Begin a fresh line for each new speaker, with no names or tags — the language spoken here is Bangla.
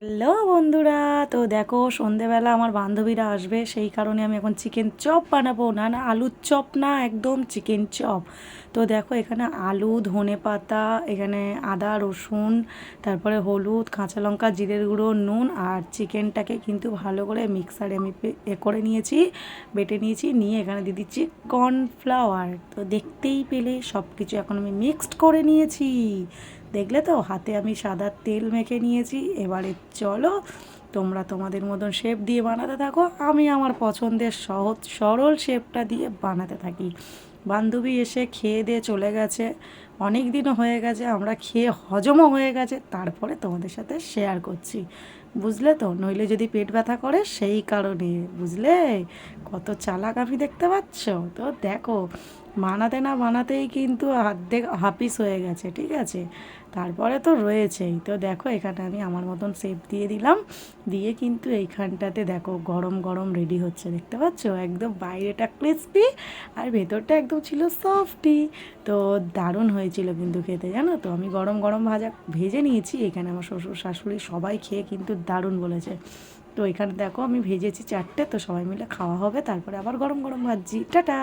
হ্যালো বন্ধুরা, তো দেখো সন্ধেবেলা আমার বান্ধবীরা আসবে, সেই কারণে আমি এখন চিকেন চপ বানাবো। না না, আলুর চপ না, একদম চিকেন চপ। তো দেখো এখানে আলু, ধনে পাতা, এখানে আদা রসুন, তারপরে হলুদ, কাঁচা লঙ্কা, জিরের গুঁড়ো, নুন আর চিকেনটাকে কিন্তু ভালো করে মিক্সারে আমি করে নিয়েছি, বেটে নিয়েছি। নিয়ে এখানে দিয়ে দিচ্ছি কর্নফ্লাওয়ার। তো দেখতেই পেলে সব কিছু এখন আমি মিক্সড করে নিয়েছি। দেখলে তো, হাতে আমি সাদা তেল মেখে নিয়েছি। এবারে চলো তোমরা তোমাদের মতন শেপ দিয়ে বানাতে থাকো, আমি আমার পছন্দের সহজ সরল শেপটা দিয়ে বানাতে থাকি। বান্ধবী এসে খেয়ে দিয়ে চলে গেছে, অনেক দিনও হয়ে গেছে, আমরা খেয়ে হজমও হয়ে গেছে, তারপরে তোমাদের সাথে শেয়ার করছি। বুঝলে তো, নইলে যদি পেট ব্যথা করে সেই কারণে, বুঝলে কত চালাক আমি, দেখতে পাচ্ছ তো। দেখো বানাতে না বানাতেই কিন্তু অর্ধেক হাপিস হয়ে গেছে, ঠিক আছে। তারপরে তো রয়েছেই, তো দেখো এখানে আমি আমার মতন শেপ দিয়ে দিলাম। দিয়ে কিন্তু এইখানটাতে দেখো গরম গরম রেডি হচ্ছে, দেখতে পাচ্ছ, একদম বাইরেটা ক্রিসপি আর ভেতরটা একদম ছিল সফটি। তো দারুণ হয়েছিল কিন্তু খেতে, জানো তো। আমি গরম গরম ভেজে নিয়েছি, এখানে আমার শ্বশুর শাশুড়ি সবাই খেয়ে কিন্তু দারুণ বলেছে। তো এখানে দেখো আমি ভেজেছি 4টে, তো সবাই মিলে খাওয়া হবে, তারপরে আবার গরম গরম ভাজছি। টাটা।